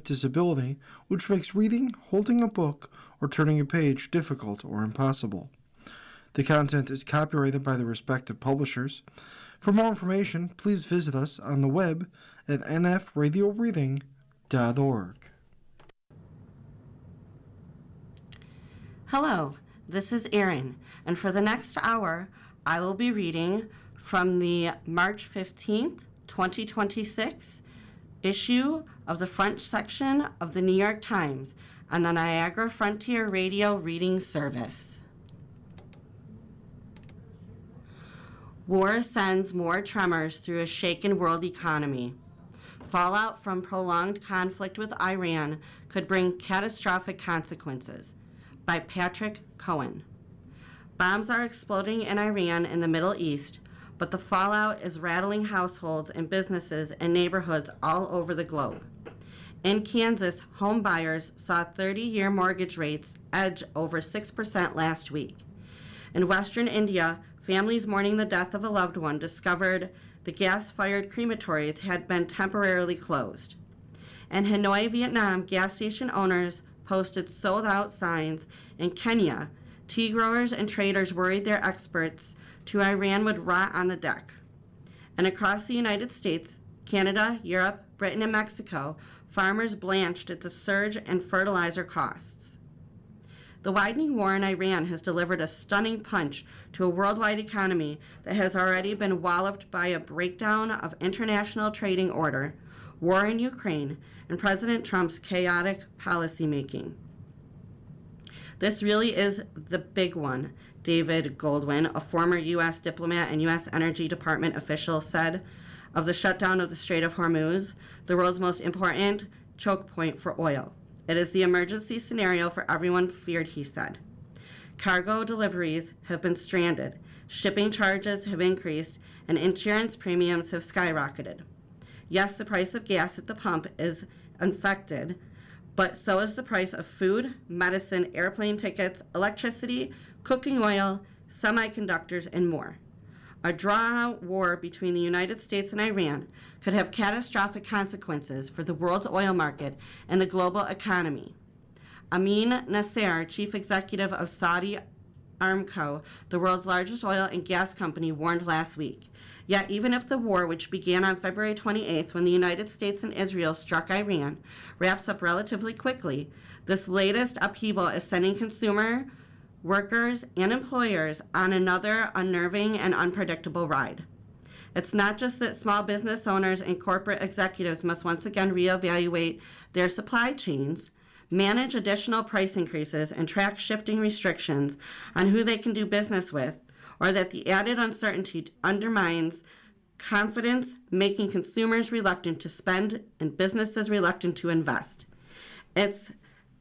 with disability, which makes reading, holding a book, or turning a page difficult or impossible. The content is copyrighted by the respective publishers. For more information, please visit us on the web at nfradioreading.org. Hello, this is Erin, and for the next hour, I will be reading from the March 15th, 2026 issue of the front section of the New York Times on the Niagara Frontier Radio Reading Service. War sends more tremors through a shaken world economy. Fallout from prolonged conflict with Iran could bring catastrophic consequences. By Patrick Cohen. Bombs are exploding in Iran and the Middle East, but the fallout is rattling households and businesses and neighborhoods all over the globe. In Kansas, home buyers saw 30-year mortgage rates edge over 6% last week. In Western India, families mourning the death of a loved one discovered the gas-fired crematories had been temporarily closed. In Hanoi, Vietnam, gas station owners posted sold-out signs. In Kenya, tea growers and traders worried their exports to Iran would rot on the deck. And across the United States, Canada, Europe, Britain, and Mexico, farmers blanched at the surge in fertilizer costs. The widening war in Iran has delivered a stunning punch to a worldwide economy that has already been walloped by a breakdown of international trading order, war in Ukraine, and President Trump's chaotic policymaking. This really is the big one, David Goldwyn, a former U.S. diplomat and U.S. Energy Department official, said of the shutdown of the Strait of Hormuz, the world's most important choke point for oil. It is the emergency scenario for everyone feared, he said. Cargo deliveries have been stranded, shipping charges have increased, and insurance premiums have skyrocketed. Yes, the price of gas at the pump is infected, but so is the price of food, medicine, airplane tickets, electricity, cooking oil, semiconductors, and more. A drawn-out war between the United States and Iran could have catastrophic consequences for the world's oil market and the global economy. Amin Nasser, chief executive of Saudi Aramco, the world's largest oil and gas company, warned last week. Yet even if the war, which began on February 28th when the United States and Israel struck Iran, wraps up relatively quickly, this latest upheaval is sending consumer, workers, and employers on another unnerving and unpredictable ride. It's not just that small business owners and corporate executives must once again reevaluate their supply chains, manage additional price increases, and track shifting restrictions on who they can do business with, or that the added uncertainty undermines confidence, making consumers reluctant to spend and businesses reluctant to invest. It's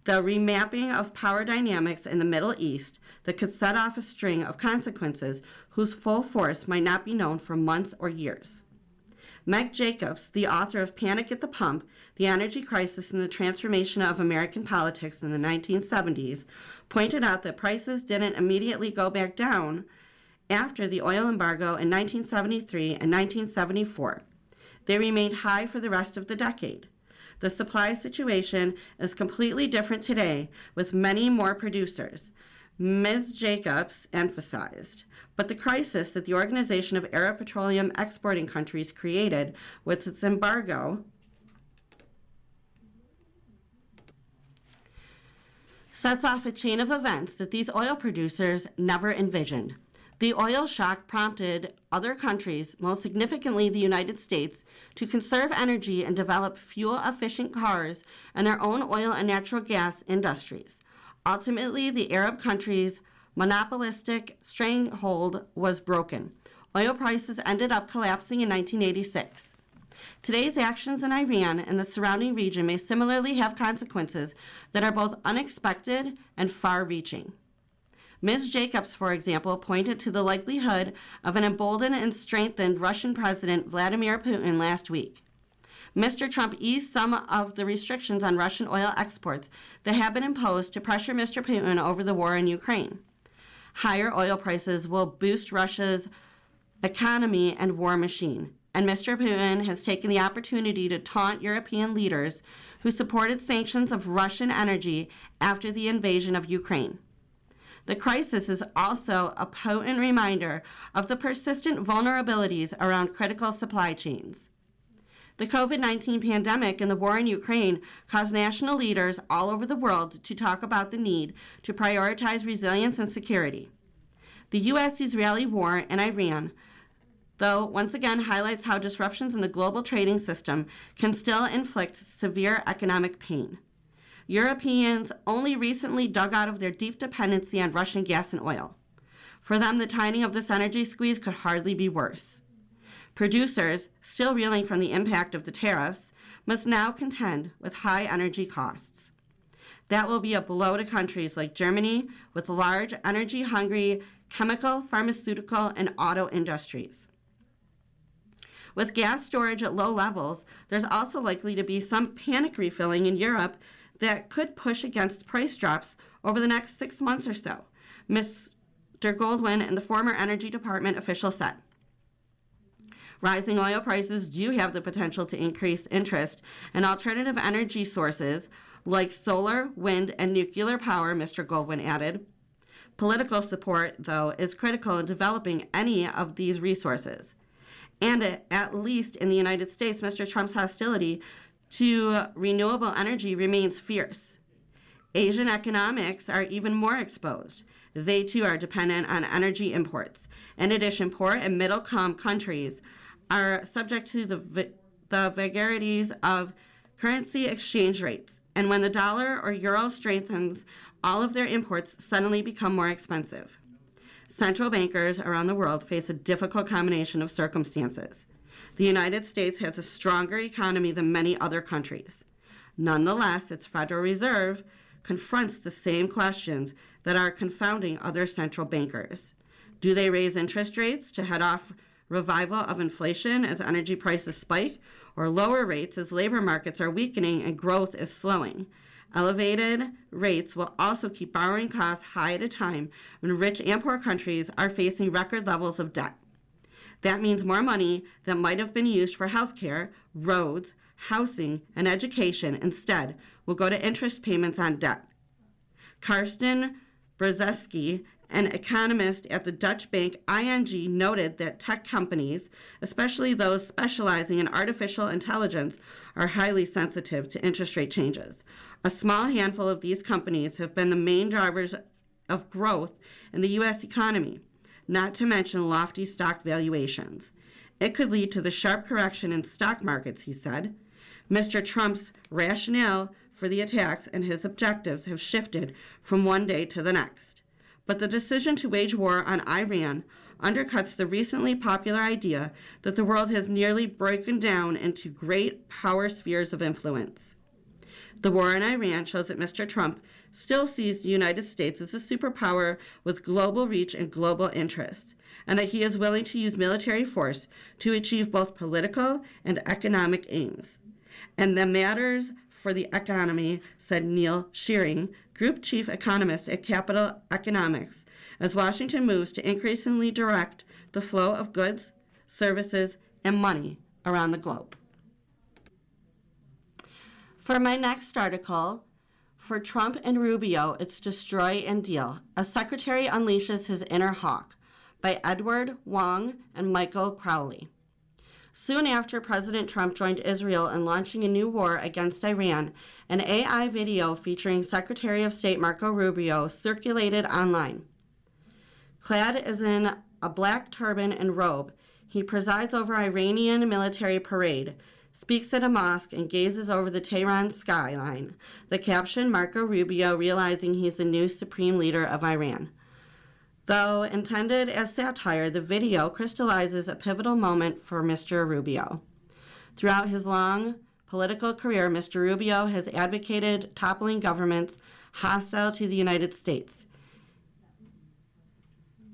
the remapping of power dynamics in the Middle East that could set off a string of consequences whose full force might not be known for months or years. Meg Jacobs, the author of Panic at the Pump, The Energy Crisis and the Transformation of American Politics in the 1970s, pointed out that prices didn't immediately go back down after the oil embargo in 1973 and 1974. They remained high for the rest of the decade. The supply situation is completely different today, with many more producers, Ms. Jacobs emphasized. But the crisis that the Organization of Arab Petroleum Exporting Countries created with its embargo sets off a chain of events that these oil producers never envisioned. The oil shock prompted other countries, most significantly the United States, to conserve energy and develop fuel-efficient cars and their own oil and natural gas industries. Ultimately, the Arab countries' monopolistic stranglehold was broken. Oil prices ended up collapsing in 1986. Today's actions in Iran and the surrounding region may similarly have consequences that are both unexpected and far-reaching. Ms. Jacobs, for example, pointed to the likelihood of an emboldened and strengthened Russian President Vladimir Putin last week. Mr. Trump eased some of the restrictions on Russian oil exports that have been imposed to pressure Mr. Putin over the war in Ukraine. Higher oil prices will boost Russia's economy and war machine. and Mr. Putin has taken the opportunity to taunt European leaders who supported sanctions of Russian energy after the invasion of Ukraine. The crisis is also a potent reminder of the persistent vulnerabilities around critical supply chains. The COVID-19 pandemic and the war in Ukraine caused national leaders all over the world to talk about the need to prioritize resilience and security. The U.S.-Israeli war in Iran, though, once again highlights how disruptions in the global trading system can still inflict severe economic pain. Europeans only recently dug out of their deep dependency on Russian gas and oil. For them, the timing of this energy squeeze could hardly be worse. Producers, still reeling from the impact of the tariffs, must now contend with high energy costs. That will be a blow to countries like Germany with large energy-hungry chemical, pharmaceutical, and auto industries. With gas storage at low levels, there's also likely to be some panic refilling in Europe that could push against price drops over the next 6 months or so, Mr. Goldwyn and the former Energy Department official said. Rising oil prices do have the potential to increase interest in alternative energy sources like solar, wind, and nuclear power, Mr. Goldwyn added. Political support, though, is critical in developing any of these resources. And at least in the United States, Mr. Trump's hostility to renewable energy remains fierce. Asian economics are even more exposed. They, too, are dependent on energy imports. In addition, poor and middle-income countries are subject to the vagaries of currency exchange rates. And when the dollar or euro strengthens, all of their imports suddenly become more expensive. Central bankers around the world face a difficult combination of circumstances. The United States has a stronger economy than many other countries. Nonetheless, its Federal Reserve confronts the same questions that are confounding other central bankers. Do they raise interest rates to head off revival of inflation as energy prices spike, or lower rates as labor markets are weakening and growth is slowing? Elevated rates will also keep borrowing costs high at a time when rich and poor countries are facing record levels of debt. That means more money that might have been used for healthcare, roads, housing, and education instead will go to interest payments on debt. Karsten Brzezinski, an economist at the Dutch bank ING, noted that tech companies, especially those specializing in artificial intelligence, are highly sensitive to interest rate changes. A small handful of these companies have been the main drivers of growth in the U.S. economy, not to mention lofty stock valuations. It could lead to the sharp correction in stock markets, he said. Mr. Trump's rationale for the attacks and his objectives have shifted from one day to the next. But the decision to wage war on Iran undercuts the recently popular idea that the world has nearly broken down into great power spheres of influence. The war in Iran shows that Mr. Trump still sees the United States as a superpower with global reach and global interests, and that he is willing to use military force to achieve both political and economic aims. And that matters for the economy, said Neil Shearing, Group Chief Economist at Capital Economics, as Washington moves to increasingly direct the flow of goods, services, and money around the globe. For my next article, for Trump and Rubio, it's Destroy and Deal. A Secretary Unleashes His Inner Hawk by Edward Wong and Michael Crowley. Soon after President Trump joined Israel in launching a new war against Iran, an AI video featuring Secretary of State Marco Rubio circulated online. Clad as in a black turban and robe, he presides over Iranian military parade, speaks at a mosque, and gazes over the Tehran skyline. The caption, Marco Rubio realizing he's the new supreme leader of Iran. Though intended as satire, the video crystallizes a pivotal moment for Mr. Rubio. Throughout his long political career, Mr. Rubio has advocated toppling governments hostile to the United States.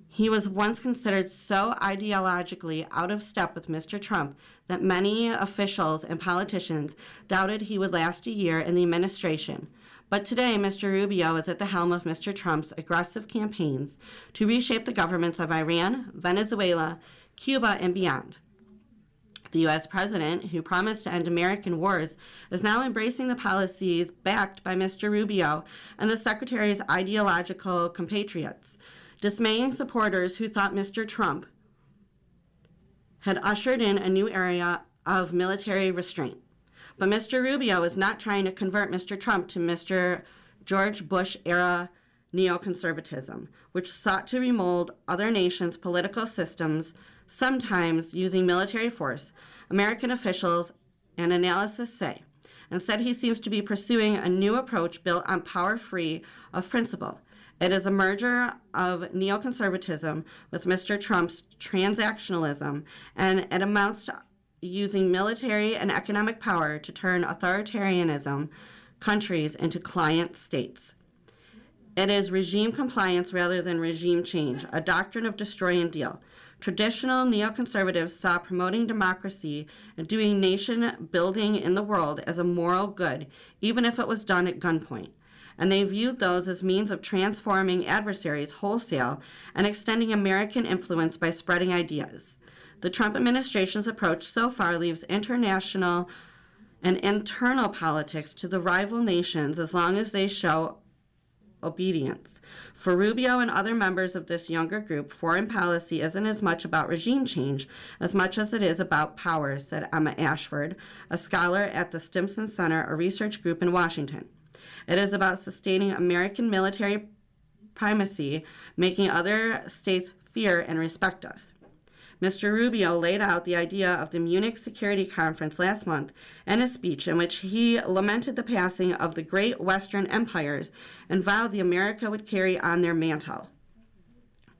He was once considered so ideologically out of step with Mr. Trump that many officials and politicians doubted he would last a year in the administration. But today, Mr. Rubio is at the helm of Mr. Trump's aggressive campaigns to reshape the governments of Iran, Venezuela, Cuba, and beyond. The U.S. president, who promised to end American wars, is now embracing the policies backed by Mr. Rubio and the secretary's ideological compatriots, dismaying supporters who thought Mr. Trump had ushered in a new era of military restraint. But Mr. Rubio is not trying to convert Mr. Trump to Mr. George Bush-era neoconservatism, which sought to remold other nations' political systems, sometimes using military force, American officials and analysts say. Instead, he seems to be pursuing a new approach built on power free of principle. It is a merger of neoconservatism with Mr. Trump's transactionalism, and it amounts to using military and economic power to turn authoritarianism countries into client states. It is regime compliance rather than regime change, a doctrine of destroy and deal. Traditional neoconservatives saw promoting democracy and doing nation building in the world as a moral good, even if it was done at gunpoint. And they viewed those as means of transforming adversaries wholesale and extending American influence by spreading ideas. The Trump administration's approach so far leaves international and internal politics to the rival nations as long as they show obedience. For Rubio and other members of this younger group, foreign policy isn't as much about regime change as much as it is about power, said Emma Ashford, a scholar at the Stimson Center, a research group in Washington. It is about sustaining American military primacy, making other states fear and respect us. Mr. Rubio laid out the idea of the Munich Security Conference last month in a speech in which he lamented the passing of the great Western empires and vowed the America would carry on their mantle.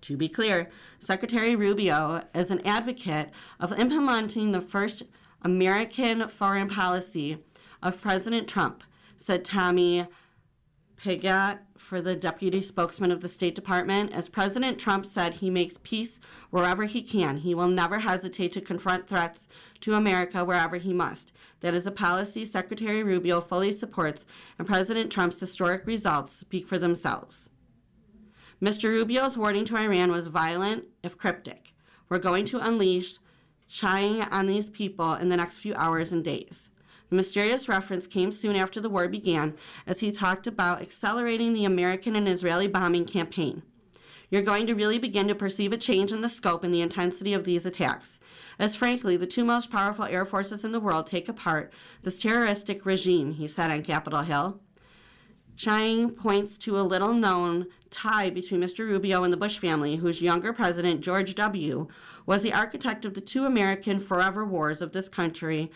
To be clear, Secretary Rubio is an advocate of implementing the first American foreign policy of President Trump, said Tommy Pigott for the deputy spokesman of the State Department. As President Trump said, he makes peace wherever he can. He will never hesitate to confront threats to America wherever he must. That is a policy Secretary Rubio fully supports, and President Trump's historic results speak for themselves. Mr. Rubio's warning to Iran was violent, if cryptic. We're going to unleash China on these people in the next few hours and days. The mysterious reference came soon after the war began, as he talked about accelerating the American and Israeli bombing campaign. You're going to really begin to perceive a change in the scope and the intensity of these attacks, as frankly, the two most powerful air forces in the world take apart this terroristic regime, he said on Capitol Hill. Chang points to a little-known tie between Mr. Rubio and the Bush family, whose younger president, George W., was the architect of the two American forever wars of this country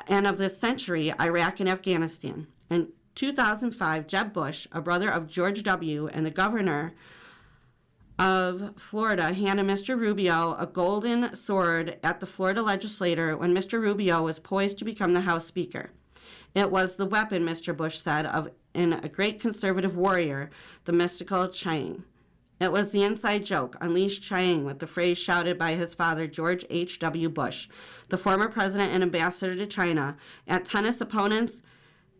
and of this century, Iraq and Afghanistan. In 2005, Jeb Bush, a brother of George W. and the governor of Florida, handed Mr. Rubio a golden sword at the Florida legislature when Mr. Rubio was poised to become the House Speaker. It was the weapon, Mr. Bush said, of a great conservative warrior, the mystical Chang. It was the inside joke, Unleash Chang, with the phrase shouted by his father, George H.W. Bush, the former president and ambassador to China, at tennis opponents,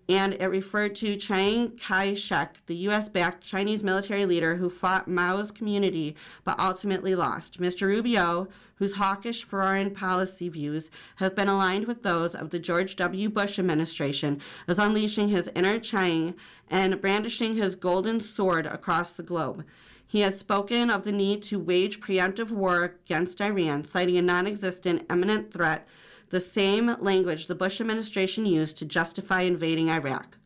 and it referred to Chiang Kai-shek, the U.S.-backed Chinese military leader who fought Mao's community but ultimately lost. Mr. Rubio, whose hawkish foreign policy views have been aligned with those of the George W. Bush administration, is unleashing his inner Chiang and brandishing his golden sword across the globe. He has spoken of the need to wage preemptive war against Iran, citing a non-existent imminent threat, the same language the Bush administration used to justify invading Iraq.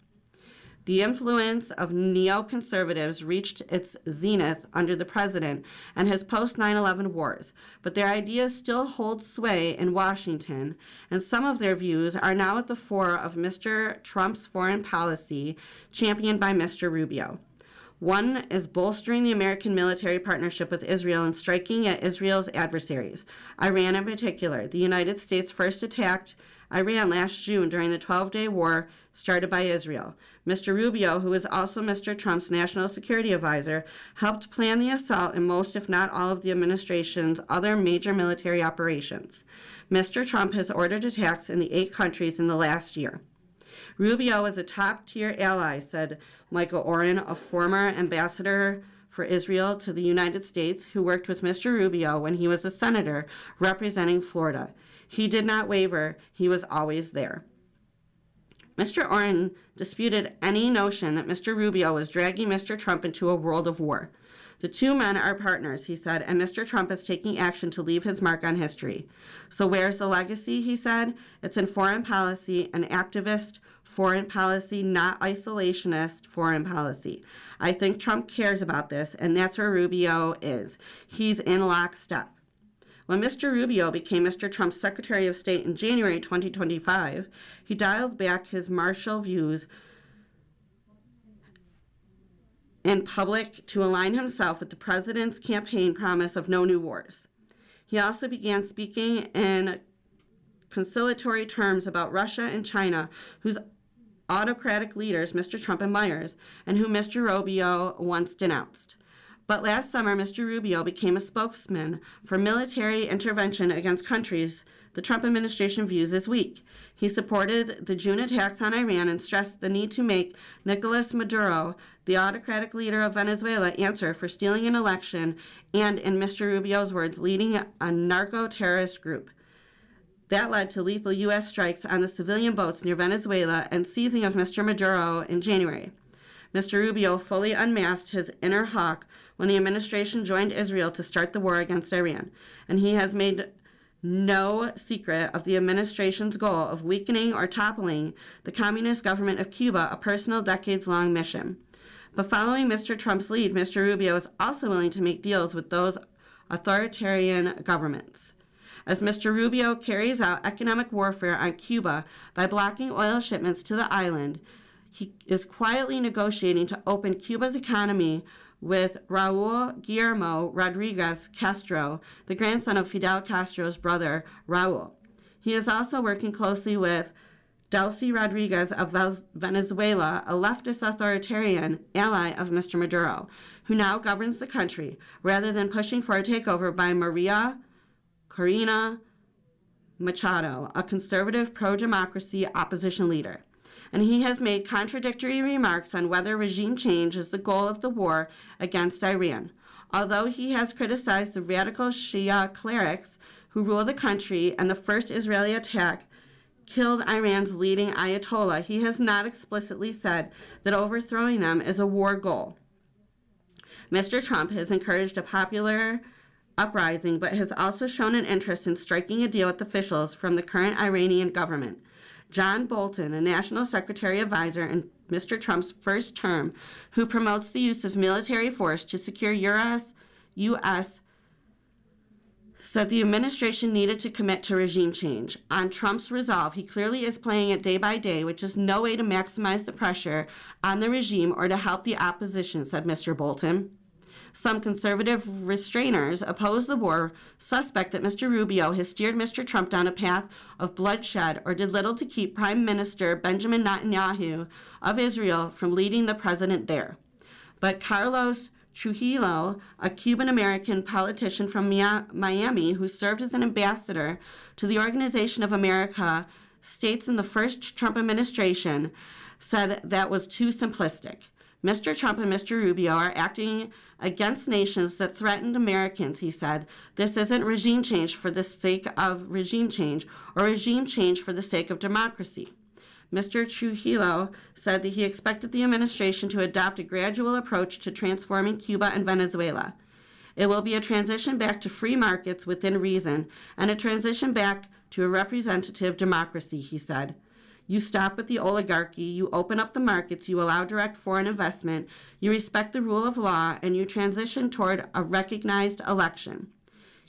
The influence of neoconservatives reached its zenith under the president and his post-9/11 wars, but their ideas still hold sway in Washington, and some of their views are now at the fore of Mr. Trump's foreign policy, championed by Mr. Rubio. One is bolstering the American military partnership with Israel and striking at Israel's adversaries, Iran in particular. The United States first attacked Iran last June during the 12-day war started by Israel. Mr. Rubio, who is also Mr. Trump's national security advisor, helped plan the assault in most, if not all, of the administration's other major military operations. Mr. Trump has ordered attacks in the 8 countries in the last year. Rubio is a top-tier ally, said Michael Oren, a former ambassador for Israel to the United States who worked with Mr. Rubio when he was a senator representing Florida. He did not waver. He was always there. Mr. Orrin disputed any notion that Mr. Rubio was dragging Mr. Trump into a world of war. The two men are partners, he said, and Mr. Trump is taking action to leave his mark on history. So where's the legacy, he said? It's in foreign policy, an activist foreign policy, not isolationist foreign policy. I think Trump cares about this, and that's where Rubio is. He's in lockstep. When Mr. Rubio became Mr. Trump's Secretary of State in January 2025, he dialed back his martial views in public to align himself with the president's campaign promise of no new wars. He also began speaking in conciliatory terms about Russia and China, whose autocratic leaders Mr. Trump admires and whom Mr. Rubio once denounced. But last summer, Mr. Rubio became a spokesman for military intervention against countries the Trump administration views as weak. He supported the June attacks on Iran and stressed the need to make Nicolas Maduro, the autocratic leader of Venezuela, answer for stealing an election and, in Mr. Rubio's words, leading a narco-terrorist group. That led to lethal U.S. strikes on the civilian boats near Venezuela and seizing of Mr. Maduro in January. Mr. Rubio fully unmasked his inner hawk when the administration joined Israel to start the war against Iran, and he has made no secret of the administration's goal of weakening or toppling the communist government of Cuba, a personal decades-long mission. But following Mr. Trump's lead, Mr. Rubio is also willing to make deals with those authoritarian governments. As Mr. Rubio carries out economic warfare on Cuba by blocking oil shipments to the island, he is quietly negotiating to open Cuba's economy with Raul Guillermo Rodriguez Castro, the grandson of Fidel Castro's brother, Raul. He is also working closely with Delcy Rodriguez of Venezuela, a leftist authoritarian ally of Mr. Maduro, who now governs the country, rather than pushing for a takeover by Maria Corina Machado, a conservative pro-democracy opposition leader. And he has made contradictory remarks on whether regime change is the goal of the war against Iran. Although he has criticized the radical Shia clerics who rule the country and the first Israeli attack killed Iran's leading Ayatollah, he has not explicitly said that overthrowing them is a war goal. Mr. Trump has encouraged a popular uprising, but has also shown an interest in striking a deal with officials from the current Iranian government. John Bolton, a National Secretary Advisor in Mr. Trump's first term, who promotes the use of military force to secure U.S., said the administration needed to commit to regime change. On Trump's resolve, he clearly is playing it day by day, which is no way to maximize the pressure on the regime or to help the opposition, said Mr. Bolton. Some conservative restrainers oppose the war, suspect that Mr. Rubio has steered Mr. Trump down a path of bloodshed or did little to keep Prime Minister Benjamin Netanyahu of Israel from leading the president there. But Carlos Trujillo, a Cuban-American politician from Miami who served as an ambassador to the Organization of America States in the first Trump administration, said that was too simplistic. Mr. Trump and Mr. Rubio are acting against nations that threatened Americans, he said. This isn't regime change for the sake of regime change or regime change for the sake of democracy. Mr. Trujillo said that he expected the administration to adopt a gradual approach to transforming Cuba and Venezuela. It will be a transition back to free markets within reason and a transition back to a representative democracy, he said. You stop with the oligarchy, you open up the markets, you allow direct foreign investment, you respect the rule of law, and you transition toward a recognized election.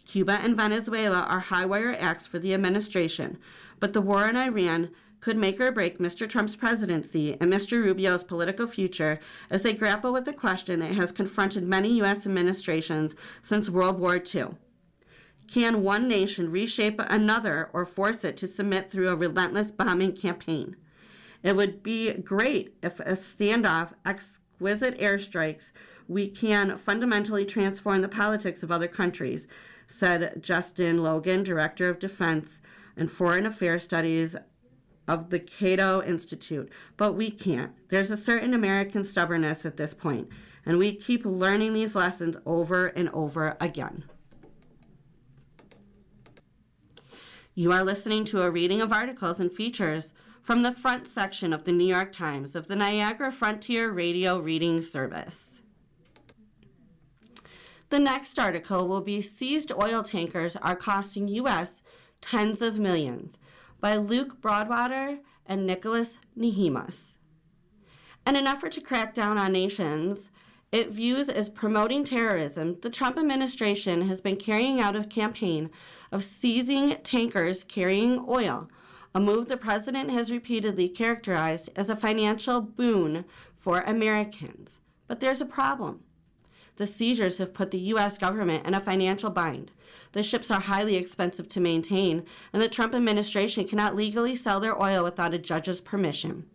Cuba and Venezuela are high-wire acts for the administration, but the war in Iran could make or break Mr. Trump's presidency and Mr. Rubio's political future as they grapple with a question that has confronted many U.S. administrations since World War II. Can one nation reshape another or force it to submit through a relentless bombing campaign? It would be great if a standoff, exquisite airstrikes, we can fundamentally transform the politics of other countries, said Justin Logan, Director of Defense and Foreign Affairs Studies of the Cato Institute. But we can't. There's a certain American stubbornness at this point, and we keep learning these lessons over and over again. You are listening to a reading of articles and features from the front section of the New York Times of the Niagara Frontier Radio Reading Service. The next article will be Seized Oil Tankers Are Costing U.S. Tens of Millions by Luke Broadwater and Nicholas Nehemus. In an effort to crack down on nations it views as promoting terrorism, the Trump administration has been carrying out a campaign of seizing tankers carrying oil, a move the president has repeatedly characterized as a financial boon for Americans. But there's a problem. The seizures have put the U.S. government in a financial bind. The ships are highly expensive to maintain, and the Trump administration cannot legally sell their oil without a judge's permission.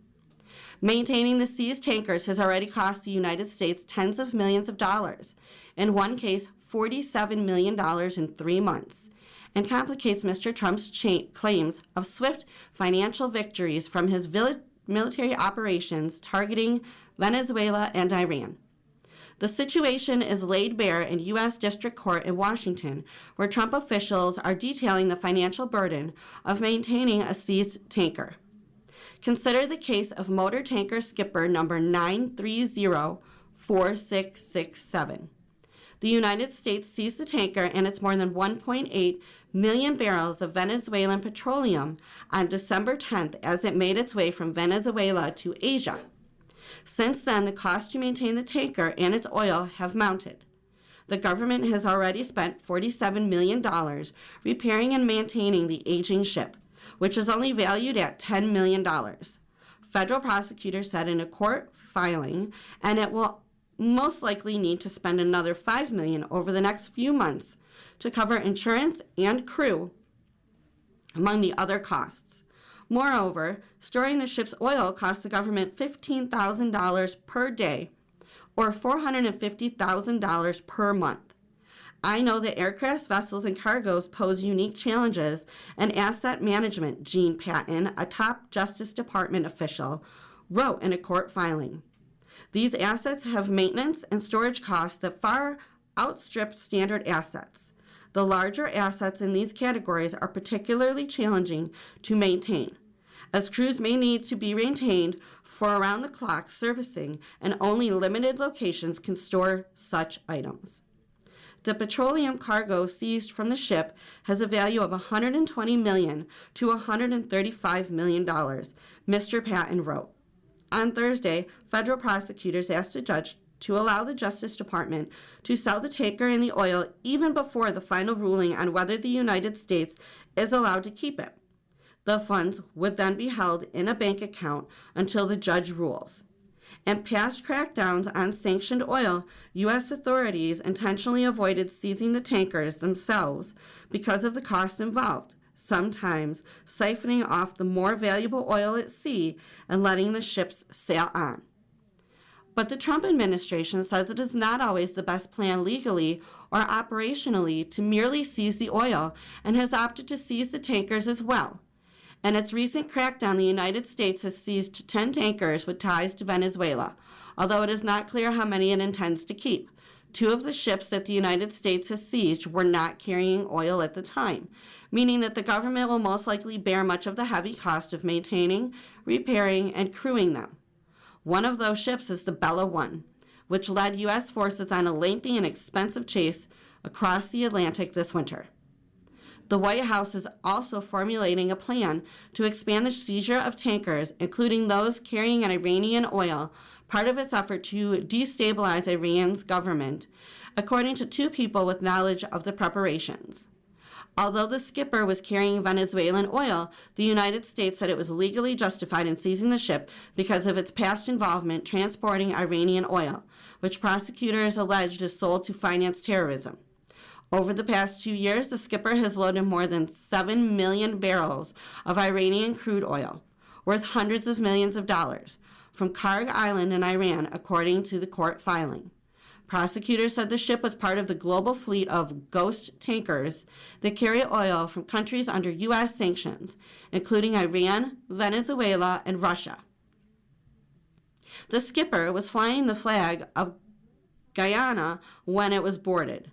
Maintaining the seized tankers has already cost the United States tens of millions of dollars, in one case, $47 million in 3 months, and complicates Mr. Trump's claims of swift financial victories from his military operations targeting Venezuela and Iran. The situation is laid bare in U.S. District Court in Washington, where Trump officials are detailing the financial burden of maintaining a seized tanker. Consider the case of motor tanker skipper number 9304667. The United States seized the tanker and its more than 1.8 million barrels of Venezuelan petroleum on December 10th as it made its way from Venezuela to Asia. Since then, the cost to maintain the tanker and its oil have mounted. The government has already spent $47 million repairing and maintaining the aging ship, which is only valued at $10 million. Federal prosecutors said in a court filing, and it will most likely need to spend another $5 million over the next few months to cover insurance and crew, among the other costs. Moreover, storing the ship's oil costs the government $15,000 per day, or $450,000 per month. I know that aircraft, vessels, and cargoes pose unique challenges and asset management, Gene Patton, a top Justice Department official, wrote in a court filing. These assets have maintenance and storage costs that far outstrip standard assets. The larger assets in these categories are particularly challenging to maintain, as crews may need to be maintained for around-the-clock servicing, and only limited locations can store such items. The petroleum cargo seized from the ship has a value of $120 million to $135 million, Mr. Patton wrote. On Thursday, federal prosecutors asked a judge to allow the Justice Department to sell the tanker and the oil even before the final ruling on whether the United States is allowed to keep it. The funds would then be held in a bank account until the judge rules. In past crackdowns on sanctioned oil, U.S. authorities intentionally avoided seizing the tankers themselves because of the costs involved, sometimes siphoning off the more valuable oil at sea and letting the ships sail on. But the Trump administration says it is not always the best plan legally or operationally to merely seize the oil, and has opted to seize the tankers as well. In its recent crackdown, the United States has seized 10 tankers with ties to Venezuela, although it is not clear how many it intends to keep. 2 of the ships that the United States has seized were not carrying oil at the time, meaning that the government will most likely bear much of the heavy cost of maintaining, repairing, and crewing them. One of those ships is the Bella One, which led U.S. forces on a lengthy and expensive chase across the Atlantic this winter. The White House is also formulating a plan to expand the seizure of tankers, including those carrying an Iranian oil, part of its effort to destabilize Iran's government, according to 2 people with knowledge of the preparations. Although the skipper was carrying Venezuelan oil, the United States said it was legally justified in seizing the ship because of its past involvement transporting Iranian oil, which prosecutors alleged is sold to finance terrorism. Over the past 2 years, the skipper has loaded more than 7 million barrels of Iranian crude oil, worth hundreds of millions of dollars, from Karg Island in Iran, according to the court filing. Prosecutors said the ship was part of the global fleet of ghost tankers that carry oil from countries under U.S. sanctions, including Iran, Venezuela, and Russia. The skipper was flying the flag of Guyana when it was boarded,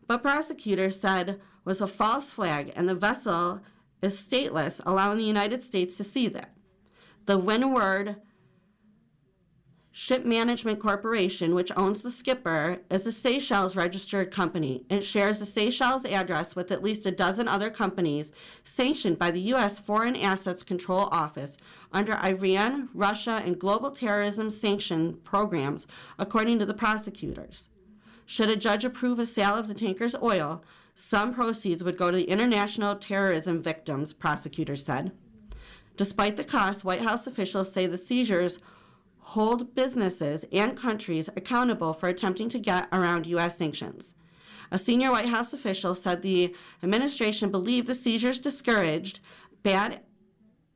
but prosecutors said was a false flag, and the vessel is stateless, allowing the United States to seize it. The Windward Ship Management Corporation, which owns the Skipper, is a Seychelles registered company. It shares the Seychelles address with at least a dozen other companies sanctioned by the U.S. Foreign Assets Control Office under Iran, Russia, and global terrorism sanction programs, according to the prosecutors. Should a judge approve a sale of the tanker's oil, some proceeds would go to the international terrorism victims, prosecutors said. Despite the cost, White House officials say the seizures hold businesses and countries accountable for attempting to get around U.S. sanctions. A senior White House official said the administration believed the seizures discouraged bad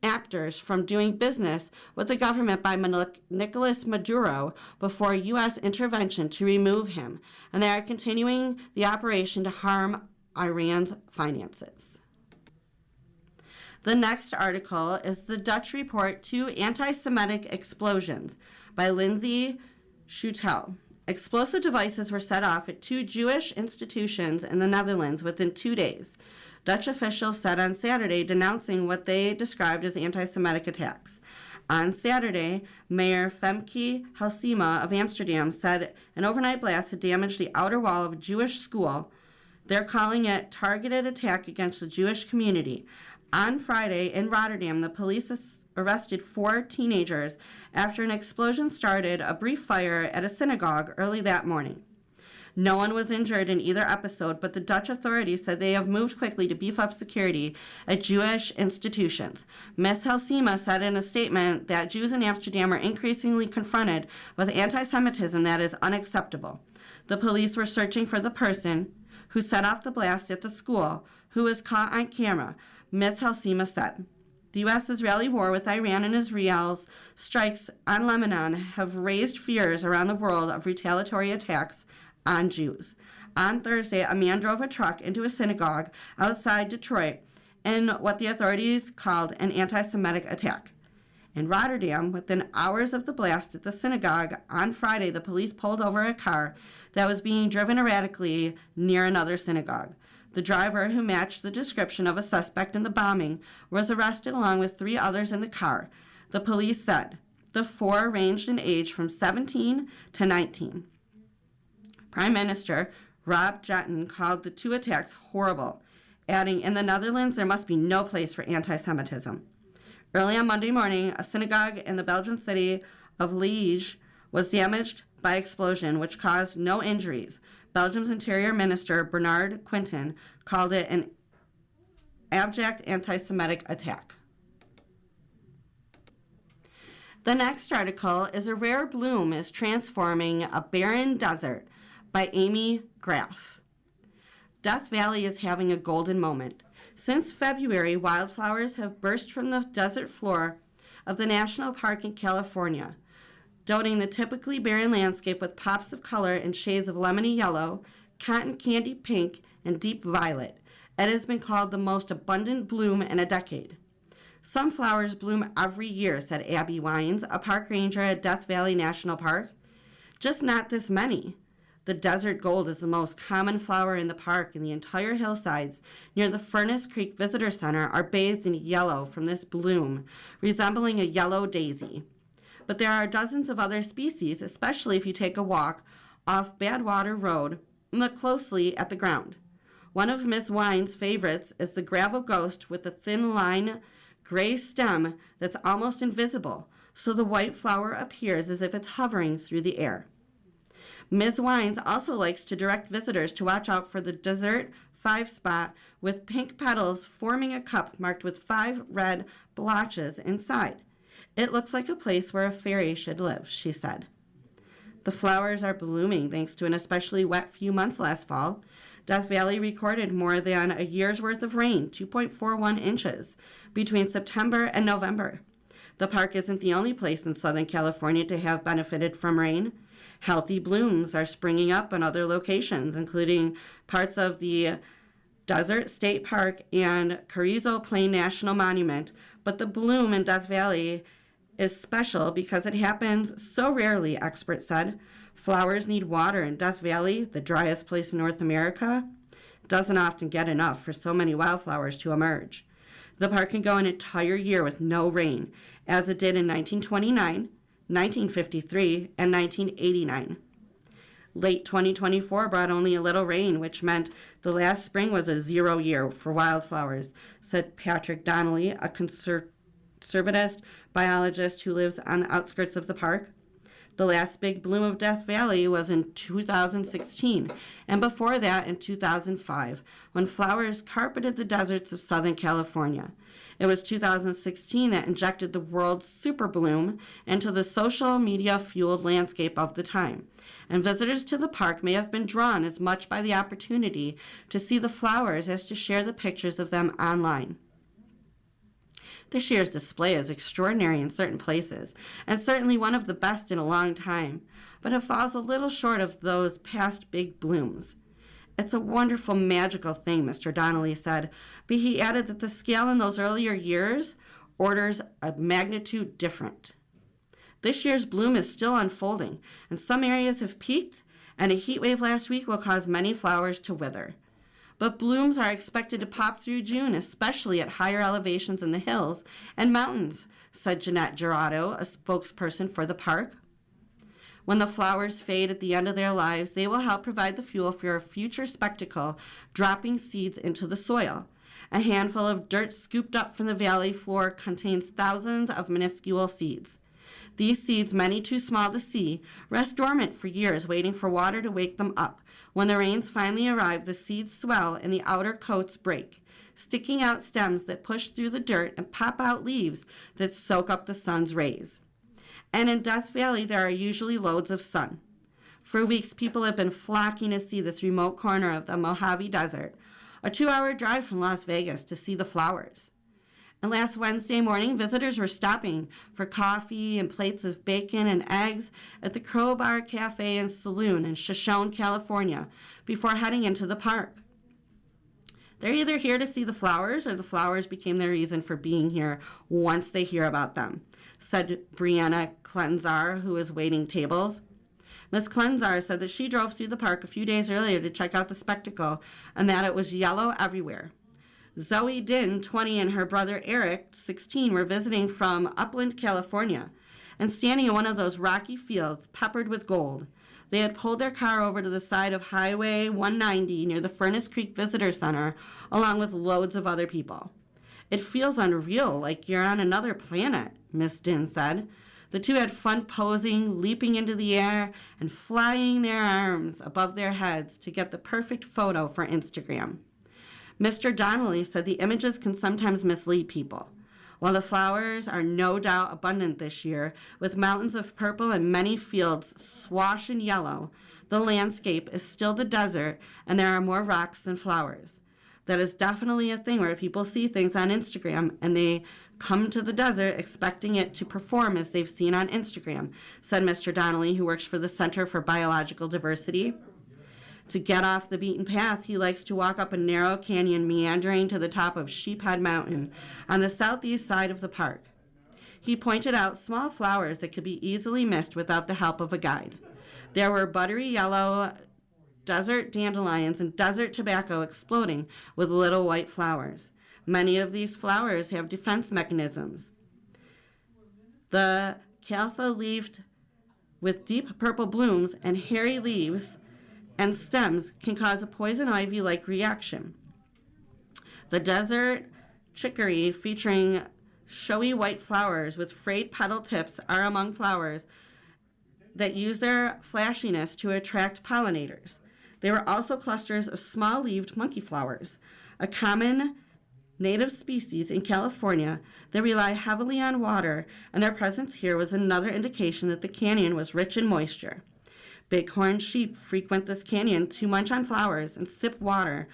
actors from doing business with the government by Nicolas Maduro before U.S. intervention to remove him, and they are continuing the operation to harm Iran's finances. The next article is The Dutch Report Two Anti-Semitic Explosions by Lindsay Schutel. Explosive devices were set off at two Jewish institutions in the Netherlands within 2 days, Dutch officials said on Saturday, denouncing what they described as anti-Semitic attacks. On Saturday, Mayor Femke Halsema of Amsterdam said an overnight blast had damaged the outer wall of a Jewish school. They're calling it targeted attack against the Jewish community. On Friday, in Rotterdam, the police arrested 4 teenagers after an explosion started a brief fire at a synagogue early that morning. No one was injured in either episode, but the Dutch authorities said they have moved quickly to beef up security at Jewish institutions. Ms. Halsema said in a statement that Jews in Amsterdam are increasingly confronted with anti-Semitism that is unacceptable. The police were searching for the person who set off the blast at the school, who was caught on camera, Ms. Halsema said. The U.S.-Israeli war with Iran and Israel's strikes on Lebanon have raised fears around the world of retaliatory attacks on Jews. On Thursday, a man drove a truck into a synagogue outside Detroit in what the authorities called an anti-Semitic attack. In Rotterdam, within hours of the blast at the synagogue on Friday, the police pulled over a car that was being driven erratically near another synagogue. The driver, who matched the description of a suspect in the bombing, was arrested along with 3 others in the car. The police said the 4 ranged in age from 17 to 19. Prime Minister Rob Jetten called the 2 attacks horrible, adding, "In the Netherlands, there must be no place for anti-Semitism." Early on Monday morning, a synagogue in the Belgian city of Liège was damaged by explosion, which caused no injuries. Belgium's Interior Minister Bernard Quinten called it an abject anti-Semitic attack. The next article is A Rare Bloom is Transforming a Barren Desert by Amy Graff. Death Valley is having a golden moment. Since February, wildflowers have burst from the desert floor of the national park in California, dotting the typically barren landscape with pops of color in shades of lemony yellow, cotton candy pink, and deep violet. It has been called the most abundant bloom in a decade. Some flowers bloom every year, said Abby Wines, a park ranger at Death Valley National Park. Just not this many. The desert gold is the most common flower in the park, and the entire hillsides near the Furnace Creek Visitor Center are bathed in yellow from this bloom, resembling a yellow daisy. But there are dozens of other species, especially if you take a walk off Badwater Road and look closely at the ground. One of Miss Wine's favorites is the gravel ghost with a thin line gray stem that's almost invisible, so the white flower appears as if it's hovering through the air. Ms. Wines also likes to direct visitors to watch out for the Desert 5 spot with pink petals forming a cup marked with 5 red blotches inside. It looks like a place where a fairy should live, she said. The flowers are blooming thanks to an especially wet few months last fall. Death Valley recorded more than a year's worth of rain, 2.41 inches, between September and November. The park isn't the only place in Southern California to have benefited from rain. Healthy blooms are springing up in other locations, including parts of the Desert State Park and Carrizo Plain National Monument, but the bloom in Death Valley is special because it happens so rarely, experts said. Flowers need water, and Death Valley, the driest place in North America, doesn't often get enough for so many wildflowers to emerge. The park can go an entire year with no rain, as it did in 1929, 1953, and 1989. Late 2024 brought only a little rain, which meant the last spring was a 0 year for wildflowers, said Patrick Donnelly, a conservativist biologist who lives on the outskirts of the park. The last big bloom of Death Valley was in 2016, and before that in 2005, when flowers carpeted the deserts of Southern California. It was 2016 that injected the world's super bloom into the social media-fueled landscape of the time, and visitors to the park may have been drawn as much by the opportunity to see the flowers as to share the pictures of them online. This year's display is extraordinary in certain places, and certainly one of the best in a long time, but it falls a little short of those past big blooms. It's a wonderful, magical thing, Mr. Donnelly said, but he added that the scale in those earlier years orders of magnitude different. This year's bloom is still unfolding, and some areas have peaked, and a heat wave last week will cause many flowers to wither. But blooms are expected to pop through June, especially at higher elevations in the hills and mountains, said Jeanette Gerardo, a spokesperson for the park. When the flowers fade at the end of their lives, they will help provide the fuel for a future spectacle, dropping seeds into the soil. A handful of dirt scooped up from the valley floor contains thousands of minuscule seeds. These seeds, many too small to see, rest dormant for years, waiting for water to wake them up. When the rains finally arrive, the seeds swell and the outer coats break, sticking out stems that push through the dirt and pop out leaves that soak up the sun's rays. And in Death Valley, there are usually loads of sun. For weeks, people have been flocking to see this remote corner of the Mojave Desert, a 2-hour drive from Las Vegas, to see the flowers. And last Wednesday morning, visitors were stopping for coffee and plates of bacon and eggs at the Crowbar Cafe and Saloon in Shoshone, California, before heading into the park. They're either here to see the flowers, or the flowers became their reason for being here once they hear about them, said Brianna Klenzar, who is waiting tables. Ms. Klenzar said that she drove through the park a few days earlier to check out the spectacle, and that it was yellow everywhere. Zoe Din, 20, and her brother Eric, 16, were visiting from Upland, California, and standing in one of those rocky fields peppered with gold. They had pulled their car over to the side of Highway 190 near the Furnace Creek Visitor Center, along with loads of other people. It feels unreal, like you're on another planet, Miss Din said. The two had fun posing, leaping into the air, and flying their arms above their heads to get the perfect photo for Instagram. Mr. Donnelly said the images can sometimes mislead people. While the flowers are no doubt abundant this year, with mountains of purple and many fields swash in yellow, the landscape is still the desert, and there are more rocks than flowers. That is definitely a thing where people see things on Instagram and they come to the desert expecting it to perform as they've seen on Instagram, said Mr. Donnelly, who works for the Center for Biological Diversity. To get off the beaten path, he likes to walk up a narrow canyon meandering to the top of Sheephead Mountain on the southeast side of the park. He pointed out small flowers that could be easily missed without the help of a guide. There were buttery yellow desert dandelions and desert tobacco exploding with little white flowers. Many of these flowers have defense mechanisms. The caltha-leaved with deep purple blooms and hairy leaves and stems can cause a poison ivy-like reaction. The desert chicory, featuring showy white flowers with frayed petal tips, are among flowers that use their flashiness to attract pollinators. There were also clusters of small-leaved monkey flowers, a common native species in California that rely heavily on water, and their presence here was another indication that the canyon was rich in moisture. Bighorn sheep frequent this canyon to munch on flowers and sip water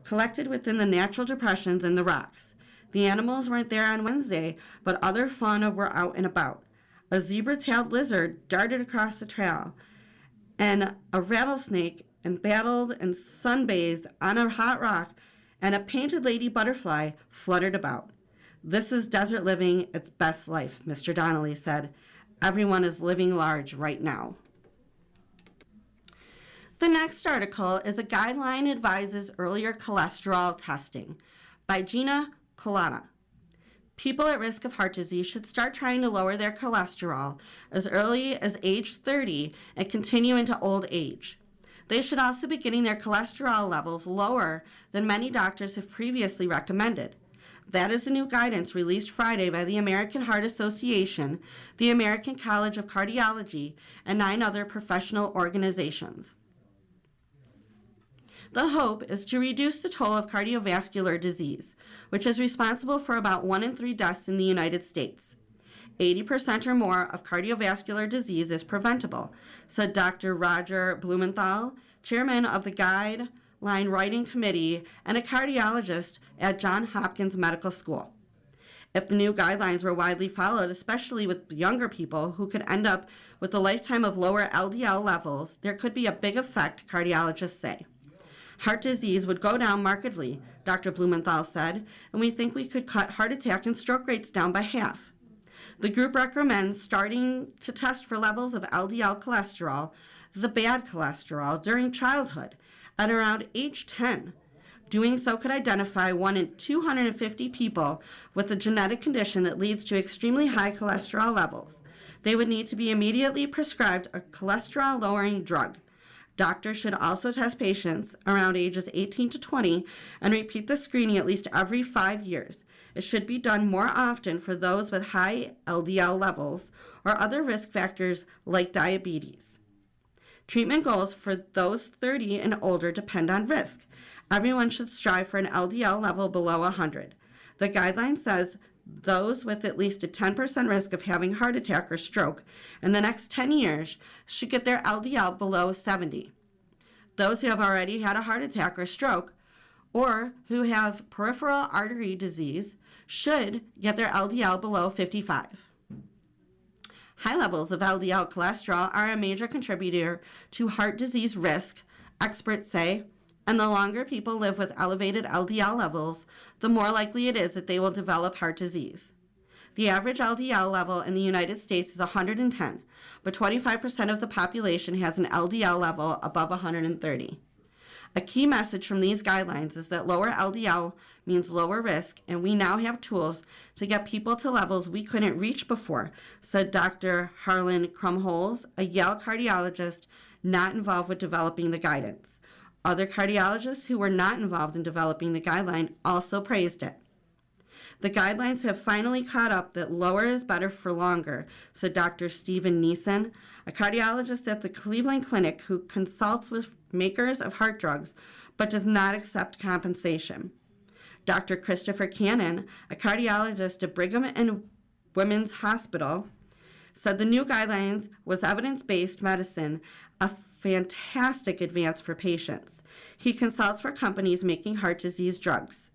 collected within the natural depressions in the rocks. The animals weren't there on Wednesday, but other fauna were out and about. A zebra-tailed lizard darted across the trail, and a rattlesnake embattled and sunbathed on a hot rock, and a painted lady butterfly fluttered about. This is desert living its best life, Mr. Donnelly said. Everyone is living large right now. The next article is A Guideline Advises Earlier Cholesterol Testing by Gina Colonna, People at risk of heart disease should start trying to lower their cholesterol as early as age 30 and continue into old age. They should also be getting their cholesterol levels lower than many doctors have previously recommended. That is the new guidance released Friday by the American Heart Association, the American College of Cardiology, and 9 other professional organizations. The hope is to reduce the toll of cardiovascular disease, which is responsible for about 1 in 3 deaths in the United States. 80% or more of cardiovascular disease is preventable, said Dr. Roger Blumenthal, chairman of the Guideline Writing Committee and a cardiologist at Johns Hopkins Medical School. If the new guidelines were widely followed, especially with younger people who could end up with a lifetime of lower LDL levels, there could be a big effect, cardiologists say. Heart disease would go down markedly, Dr. Blumenthal said, and we think we could cut heart attack and stroke rates down by half. The group recommends starting to test for levels of LDL cholesterol, the bad cholesterol, during childhood at around age 10. Doing so could identify 1 in 250 people with a genetic condition that leads to extremely high cholesterol levels. They would need to be immediately prescribed a cholesterol-lowering drug. Doctors should also test patients around ages 18 to 20 and repeat the screening at least every 5 years. It should be done more often for those with high LDL levels or other risk factors like diabetes. Treatment goals for those 30 and older depend on risk. Everyone should strive for an LDL level below 100. The guideline says those with at least a 10% risk of having heart attack or stroke in the next 10 years should get their LDL below 70. Those who have already had a heart attack or stroke or who have peripheral artery disease should get their LDL below 55. High levels of LDL cholesterol are a major contributor to heart disease risk, experts say, and the longer people live with elevated LDL levels, the more likely it is that they will develop heart disease. The average LDL level in the United States is 110, but 25% of the population has an LDL level above 130. A key message from these guidelines is that lower LDL means lower risk, and we now have tools to get people to levels we couldn't reach before, said Dr. Harlan Krumholz, a Yale cardiologist not involved with developing the guidance. Other cardiologists who were not involved in developing the guideline also praised it. The guidelines have finally caught up that lower is better for longer, said Dr. Stephen Neeson, a cardiologist at the Cleveland Clinic who consults with makers of heart drugs but does not accept compensation. Dr. Christopher Cannon, a cardiologist at Brigham and Women's Hospital, said the new guidelines was evidence-based medicine, a fantastic advance for patients. He consults for companies making heart disease drugs.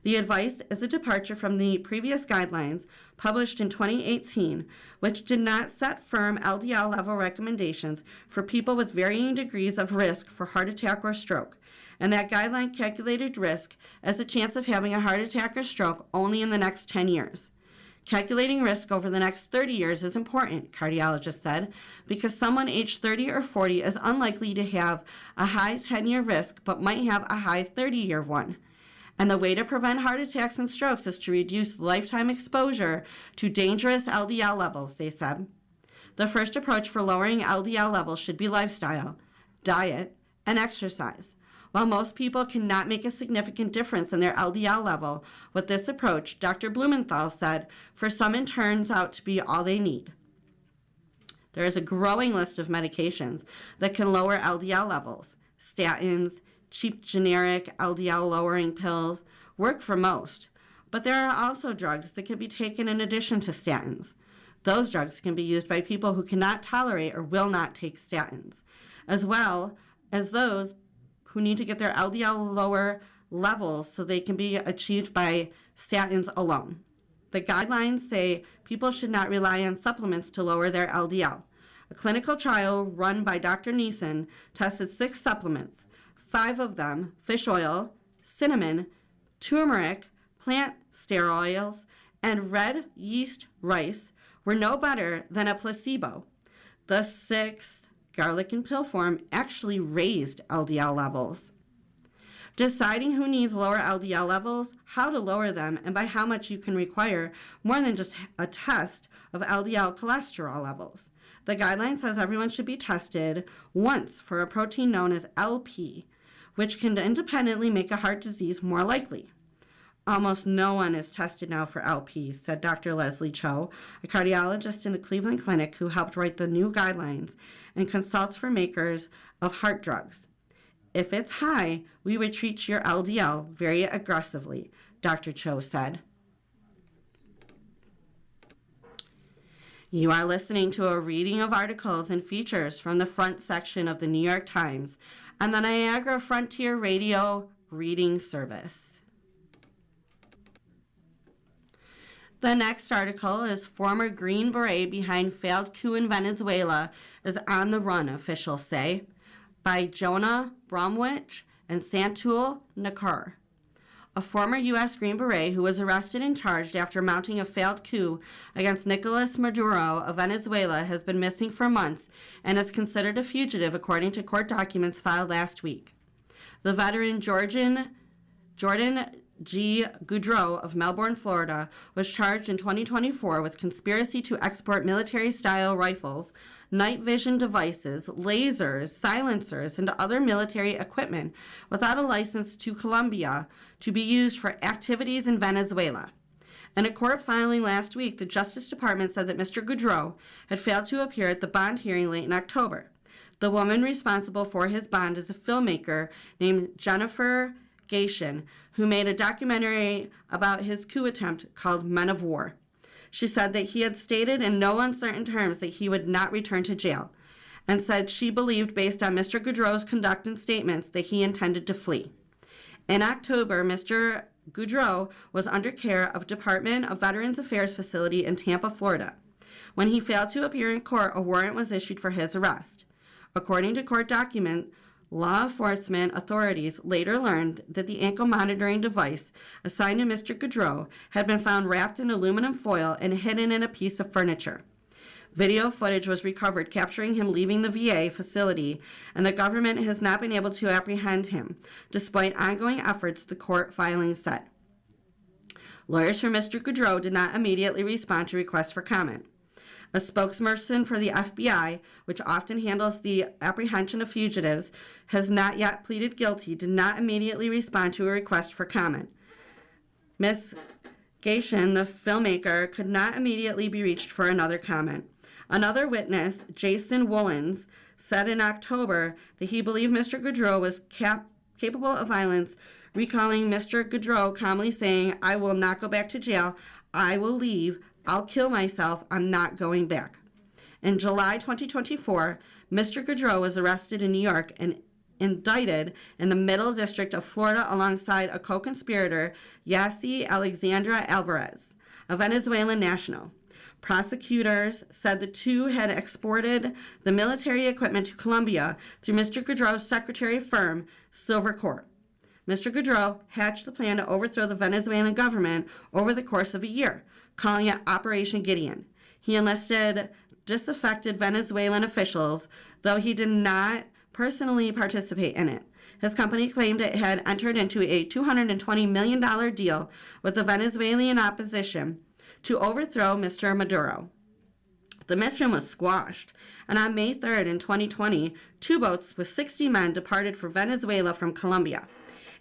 The advice is a departure from the previous guidelines published in 2018, which did not set firm LDL level recommendations for people with varying degrees of risk for heart attack or stroke, and that guideline calculated risk as a chance of having a heart attack or stroke only in the next 10 years. Calculating risk over the next 30 years is important, cardiologists said, because someone aged 30 or 40 is unlikely to have a high 10-year risk but might have a high 30-year one. And the way to prevent heart attacks and strokes is to reduce lifetime exposure to dangerous LDL levels, they said. The first approach for lowering LDL levels should be lifestyle, diet, and exercise. While most people cannot make a significant difference in their LDL level with this approach, Dr. Blumenthal said, for some it turns out to be all they need. There is a growing list of medications that can lower LDL levels. Statins, cheap generic LDL lowering pills work for most, but there are also drugs that can be taken in addition to statins. Those drugs can be used by people who cannot tolerate or will not take statins, as well as those who need to get their LDL lower levels so they can be achieved by statins alone. The guidelines say people should not rely on supplements to lower their LDL. A clinical trial run by Dr. Neeson tested 6 supplements. 5 of them, fish oil, cinnamon, turmeric, plant sterols, and red yeast rice, were no better than a placebo. The 6th, garlic in pill form, actually raised LDL levels. Deciding who needs lower LDL levels, how to lower them, and by how much you can require more than just a test of LDL cholesterol levels. The guideline says everyone should be tested once for a protein known as LP, which can independently make a heart disease more likely. Almost no one is tested now for LP, said Dr. Leslie Cho, a cardiologist in the Cleveland Clinic who helped write the new guidelines and consults for makers of heart drugs. If it's high, we would treat your LDL very aggressively, Dr. Cho said. You are listening to a reading of articles and features from the front section of the New York Times and the Niagara Frontier Radio Reading Service. The next article is Former Green Beret Behind Failed Coup in Venezuela is on the Run, officials say, by Jonah Bromwich and Santul Nakur. A former U.S. Green Beret who was arrested and charged after mounting a failed coup against Nicolas Maduro of Venezuela has been missing for months and is considered a fugitive according to court documents filed last week. The veteran Jordan G. Goudreau of Melbourne, Florida, was charged in 2024 with conspiracy to export military-style rifles, night vision devices, lasers, silencers, and other military equipment without a license to Colombia to be used for activities in Venezuela. In a court filing last week, the Justice Department said that Mr. Goudreau had failed to appear at the bond hearing late in October. The woman responsible for his bond is a filmmaker named Jennifer Gaishan, who made a documentary about his coup attempt called Men of War. She said that he had stated in no uncertain terms that he would not return to jail, and said she believed, based on Mr. Goudreau's conduct and statements, that he intended to flee. In October, Mr. Goudreau was under care of Department of Veterans Affairs facility in Tampa, Florida. When he failed to appear in court, a warrant was issued for his arrest. According to court documents, law enforcement authorities later learned that the ankle monitoring device assigned to Mr. Goudreau had been found wrapped in aluminum foil and hidden in a piece of furniture. Video footage was recovered capturing him leaving the VA facility, and the government has not been able to apprehend him, despite ongoing efforts, the court filing said. Lawyers for Mr. Goudreau did not immediately respond to requests for comment. A spokesperson for the FBI, which often handles the apprehension of fugitives, has not yet pleaded guilty, did not immediately respond to a request for comment. Ms. Gaishan, the filmmaker, could not immediately be reached for another comment. Another witness, Jason Woolens, said in October that he believed Mr. Goudreau was capable of violence, recalling Mr. Goudreau calmly saying, "I will not go back to jail. I will leave. I'll kill myself. I'm not going back." In July 2024, Mr. Goudreau was arrested in New York and indicted in the Middle District of Florida alongside a co-conspirator, Yassi Alexandra Alvarez, a Venezuelan national. Prosecutors said the two had exported the military equipment to Colombia through Mr. Goudreau's secretary firm, Silvercorp. Mr. Goudreau hatched the plan to overthrow the Venezuelan government over the course of a year, calling it Operation Gideon. He enlisted disaffected Venezuelan officials, though he did not personally participate in it. His company claimed it had entered into a $220 million deal with the Venezuelan opposition to overthrow Mr. Maduro. The mission was squashed, and on May 3rd in 2020, 2 boats with 60 men departed for Venezuela from Colombia.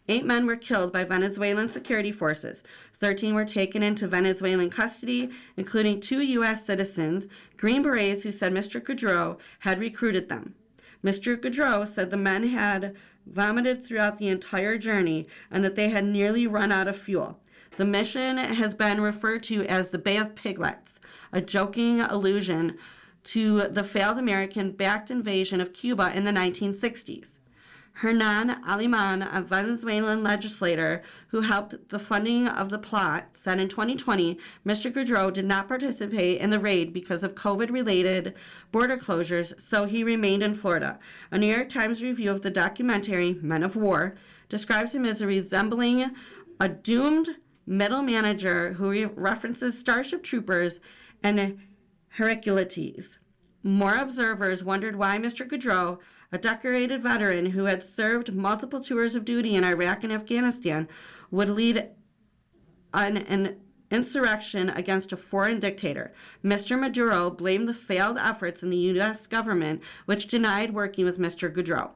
8 men were killed by Venezuelan security forces. 13 were taken into Venezuelan custody, including 2 U.S. citizens, Green Berets, who said Mr. Goudreau had recruited them. Mr. Goudreau said the men had vomited throughout the entire journey and that they had nearly run out of fuel. The mission has been referred to as the Bay of Piglets, a joking allusion to the failed American-backed invasion of Cuba in the 1960s. Hernan Aliman, a Venezuelan legislator who helped the funding of the plot, said in 2020 Mr. Goudreau did not participate in the raid because of COVID-related border closures, so he remained in Florida. A New York Times review of the documentary Men of War describes him as resembling a doomed middle manager who references Starship Troopers and Hercules. More observers wondered why Mr. Goudreau, a decorated veteran who had served multiple tours of duty in Iraq and Afghanistan, would lead an insurrection against a foreign dictator. Mr. Maduro blamed the failed efforts in the U.S. government, which denied working with Mr. Goudreau.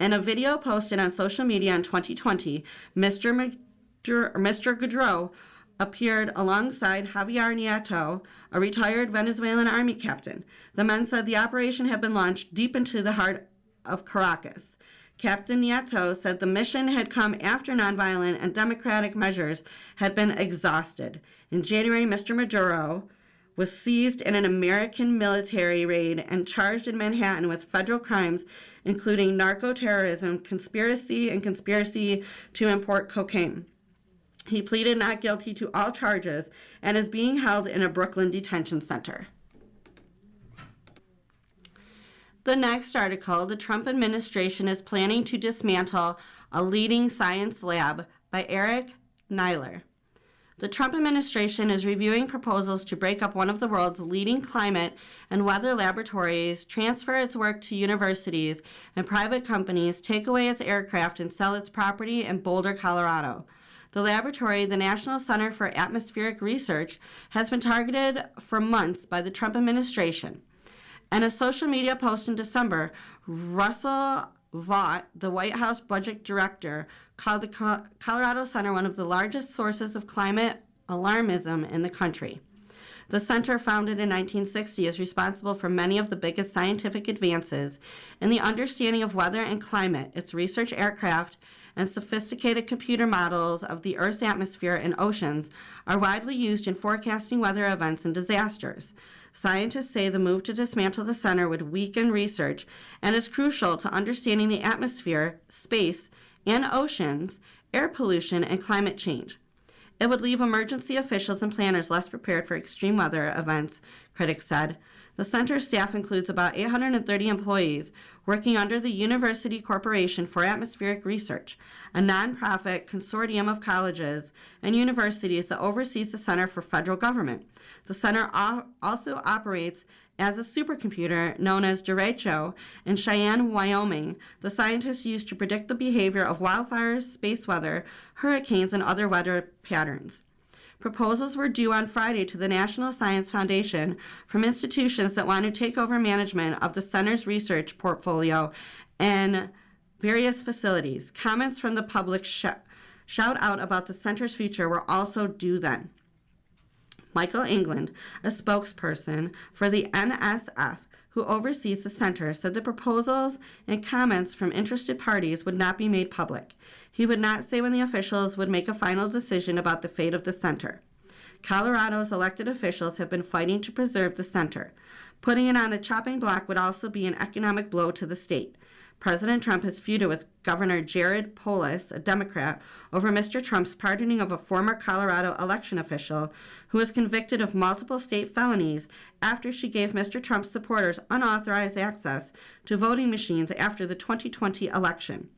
In a video posted on social media in 2020, Mr. Goudreau appeared alongside Javier Nieto, a retired Venezuelan army captain. The men said the operation had been launched deep into the heart of Caracas. Captain Nieto said the mission had come after nonviolent and democratic measures had been exhausted. In January, Mr. Maduro was seized in an American military raid and charged in Manhattan with federal crimes, including narco-terrorism, conspiracy, and conspiracy to import cocaine. He pleaded not guilty to all charges and is being held in a Brooklyn detention center. The next article, the Trump administration is planning to dismantle a leading science lab, by Eric Niler. The Trump administration is reviewing proposals to break up one of the world's leading climate and weather laboratories, transfer its work to universities and private companies, take away its aircraft, and sell its property in Boulder, Colorado. The laboratory, the National Center for Atmospheric Research, has been targeted for months by the Trump administration. In a social media post in December, Russell Vought, the White House budget director, called the Colorado Center one of the largest sources of climate alarmism in the country. The center, founded in 1960, is responsible for many of the biggest scientific advances in the understanding of weather and climate. Its research aircraft and sophisticated computer models of the Earth's atmosphere and oceans are widely used in forecasting weather events and disasters. Scientists say the move to dismantle the center would weaken research and is crucial to understanding the atmosphere, space, and oceans, air pollution, and climate change. It would leave emergency officials and planners less prepared for extreme weather events, critics said. The center's staff includes about 830 employees working under the University Corporation for Atmospheric Research, a nonprofit consortium of colleges and universities that oversees the Center for Federal Government. The center also operates as a supercomputer known as Derecho in Cheyenne, Wyoming. The scientists use to predict the behavior of wildfires, space weather, hurricanes, and other weather patterns. Proposals were due on Friday to the National Science Foundation from institutions that want to take over management of the center's research portfolio and various facilities. Comments from the public shout out about the center's future were also due then. Michael England, a spokesperson for the NSF, who oversees the center, said the proposals and comments from interested parties would not be made public. He would not say when the officials would make a final decision about the fate of the center. Colorado's elected officials have been fighting to preserve the center. Putting it on a chopping block would also be an economic blow to the state. President Trump has feuded with Governor Jared Polis, a Democrat, over Mr. Trump's pardoning of a former Colorado election official who was convicted of multiple state felonies after she gave Mr. Trump's supporters unauthorized access to voting machines after the 2020 election.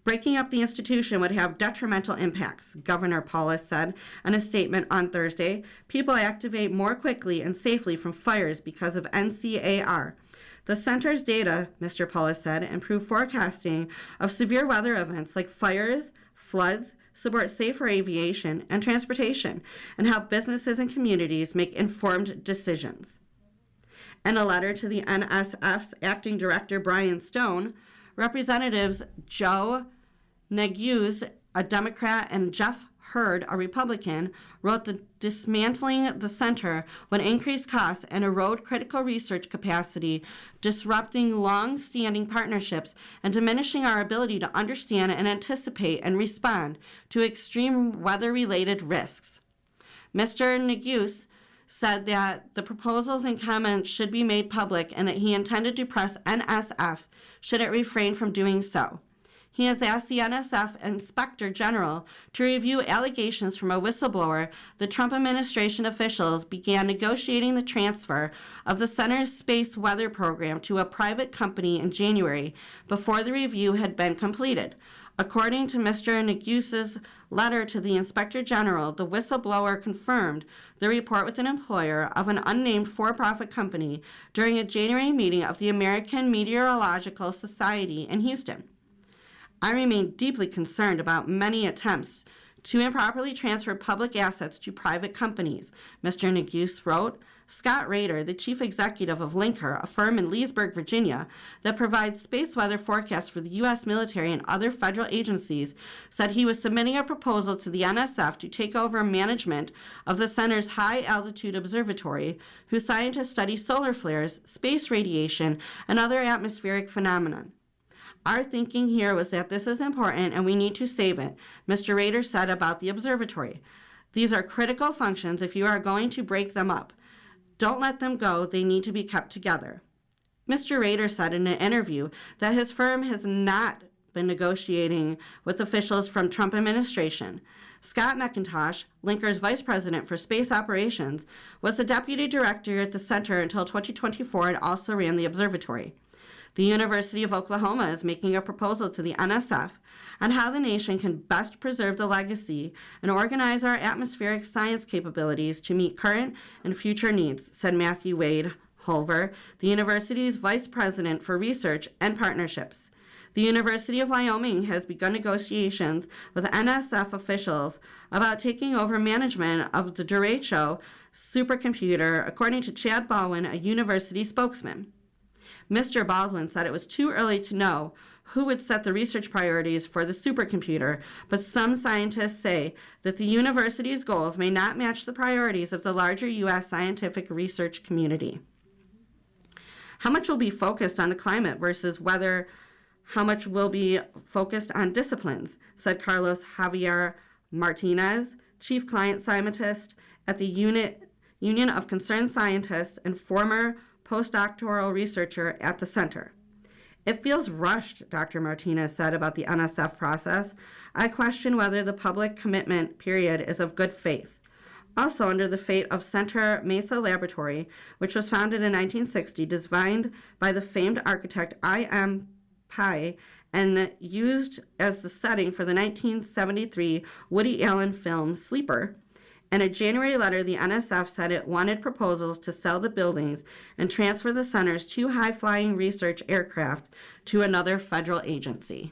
Breaking up the institution would have detrimental impacts, Governor Polis said in a statement on Thursday. People activate more quickly and safely from fires because of NCAR. The center's data, Mr. Polis said, improve forecasting of severe weather events like fires, floods, support safer aviation and transportation, and help businesses and communities make informed decisions. In a letter to the NSF's acting director, Brian Stone, Representatives Joe Neguse, a Democrat, and Jeff Hurd, a Republican, wrote that dismantling the center would increase costs and erode critical research capacity, disrupting long-standing partnerships and diminishing our ability to understand and anticipate and respond to extreme weather-related risks. Mr. Neguse said that the proposals and comments should be made public and that he intended to press NSF should it refrain from doing so. He has asked the NSF Inspector General to review allegations from a whistleblower. The Trump administration officials began negotiating the transfer of the center's space weather program to a private company in January before the review had been completed. According to Mr. Negus's letter to the Inspector General, the whistleblower confirmed the report with an employer of an unnamed for-profit company during a January meeting of the American Meteorological Society in Houston. I remain deeply concerned about many attempts to improperly transfer public assets to private companies, Mr. Negus wrote. Scott Rader, the chief executive of Linker, a firm in Leesburg, Virginia, that provides space weather forecasts for the U.S. military and other federal agencies, said he was submitting a proposal to the NSF to take over management of the center's high-altitude observatory, whose scientists study solar flares, space radiation, and other atmospheric phenomena. Our thinking here was that this is important and we need to save it, Mr. Rader said about the observatory. These are critical functions if you are going to break them up. Don't let them go, they need to be kept together. Mr. Rader said in an interview that his firm has not been negotiating with officials from Trump administration. Scott McIntosh, Linker's vice president for space operations, was the deputy director at the center until 2024 and also ran the observatory. The University of Oklahoma is making a proposal to the NSF on how the nation can best preserve the legacy and organize our atmospheric science capabilities to meet current and future needs, said Matthew Wade Holver, the university's vice president for research and partnerships. The University of Wyoming has begun negotiations with NSF officials about taking over management of the Derecho supercomputer, according to Chad Baldwin, a university spokesman. Mr. Baldwin said it was too early to know who would set the research priorities for the supercomputer, but some scientists say that the university's goals may not match the priorities of the larger U.S. scientific research community. How much will be focused on the climate versus how much will be focused on disciplines, said Carlos Javier Martinez, chief client scientist at the Union of Concerned Scientists and former postdoctoral researcher at the center. It feels rushed, Dr. Martinez said about the NSF process. I question whether the public commitment period is of good faith. Also under the fate of Center Mesa Laboratory, which was founded in 1960, designed by the famed architect I.M. Pei, and used as the setting for the 1973 Woody Allen film Sleeper. In a January letter, the NSF said it wanted proposals to sell the buildings and transfer the center's 2 high-flying research aircraft to another federal agency.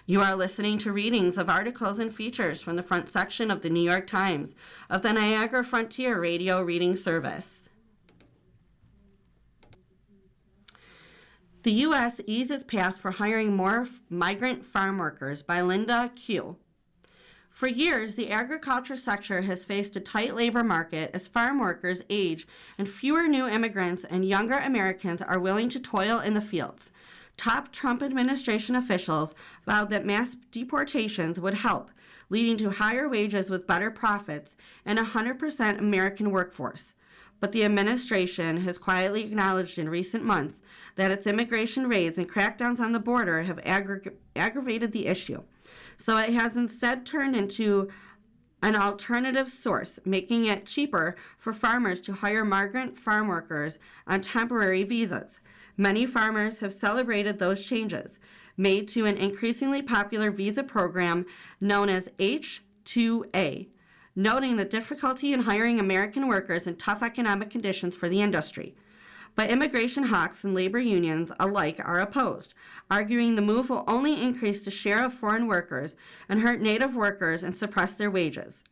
You are listening to readings of articles and features from the front section of the New York Times of the Niagara Frontier Radio Reading Service. The U.S. eases path for hiring more migrant farm workers by Linda Q. For years, the agriculture sector has faced a tight labor market as farm workers age and fewer new immigrants and younger Americans are willing to toil in the fields. Top Trump administration officials vowed that mass deportations would help, leading to higher wages with better profits and a 100% American workforce. But the administration has quietly acknowledged in recent months that its immigration raids and crackdowns on the border have aggravated the issue. So it has instead turned into an alternative source, making it cheaper for farmers to hire migrant farm workers on temporary visas. Many farmers have celebrated those changes, made to an increasingly popular visa program known as H-2A, noting the difficulty in hiring American workers in tough economic conditions for the industry. But immigration hawks and labor unions alike are opposed, arguing the move will only increase the share of foreign workers and hurt native workers and suppress their wages.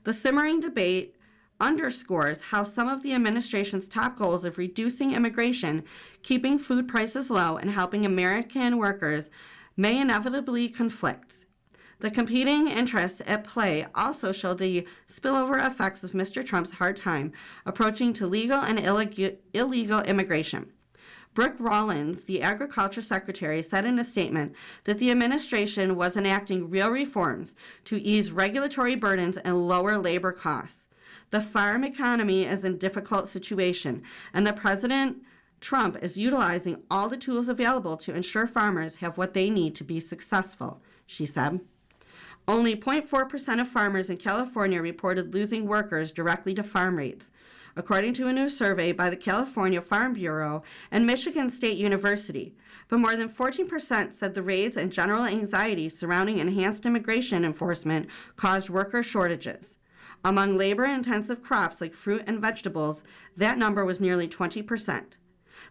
The simmering debate underscores how some of the administration's top goals of reducing immigration, keeping food prices low, and helping American workers may inevitably conflict. The competing interests at play also show the spillover effects of Mr. Trump's hard time approaching to legal and illegal immigration. Brooke Rollins, the Agriculture Secretary, said in a statement that the administration was enacting real reforms to ease regulatory burdens and lower labor costs. The farm economy is in a difficult situation, and the President Trump is utilizing all the tools available to ensure farmers have what they need to be successful, she said. Only 0.4% of farmers in California reported losing workers directly to farm raids. according to a new survey by the California Farm Bureau and Michigan State University. But more than 14% said the raids and general anxiety surrounding enhanced immigration enforcement caused worker shortages. Among labor-intensive crops like fruit and vegetables, that number was nearly 20%.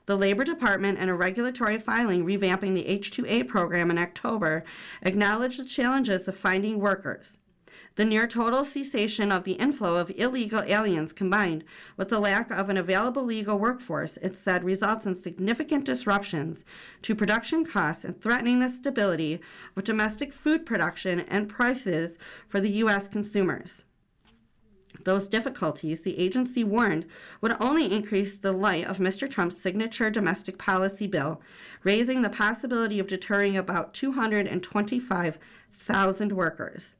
The Labor Department, in a regulatory filing revamping the H-2A program in October, acknowledged the challenges of finding workers. The near total cessation of the inflow of illegal aliens combined with the lack of an available legal workforce, it said, results in significant disruptions to production costs and threatening the stability of domestic food production and prices for the U.S. consumers. Those difficulties, the agency warned, would only increase the light of Mr. Trump's signature domestic policy bill, raising the possibility of deterring about 225,000 workers.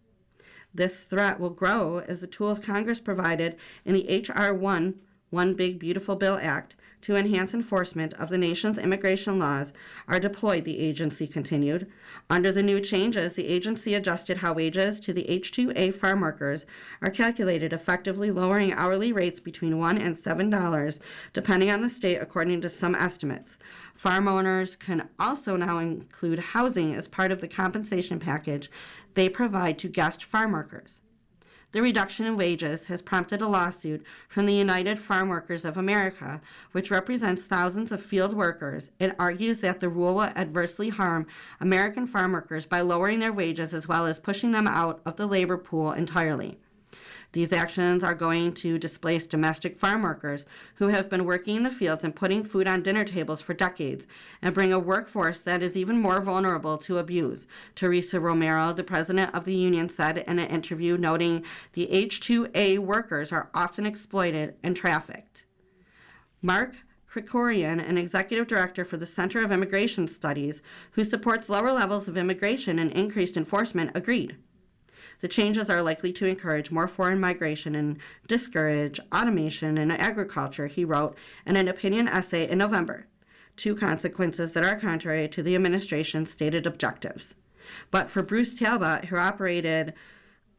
This threat will grow as the tools Congress provided in the H.R. 1, One Big Beautiful Bill Act, to enhance enforcement of the nation's immigration laws are deployed, the agency continued. Under the new changes, the agency adjusted how wages to the H-2A farm workers are calculated, effectively lowering hourly rates between $1 and $7, depending on the state, according to some estimates. Farm owners can also now include housing as part of the compensation package they provide to guest farm workers. The reduction in wages has prompted a lawsuit from the United Farm Workers of America, which represents thousands of field workers. It argues that the rule will adversely harm American farm workers by lowering their wages as well as pushing them out of the labor pool entirely. These actions are going to displace domestic farm workers who have been working in the fields and putting food on dinner tables for decades and bring a workforce that is even more vulnerable to abuse, Teresa Romero, the president of the union, said in an interview, noting the H-2A workers are often exploited and trafficked. Mark Krikorian, an executive director for the Center of Immigration Studies, who supports lower levels of immigration and increased enforcement, agreed. The changes are likely to encourage more foreign migration and discourage automation in agriculture, he wrote in an opinion essay in November. Two consequences that are contrary to the administration's stated objectives. But for Bruce Talbot, who operated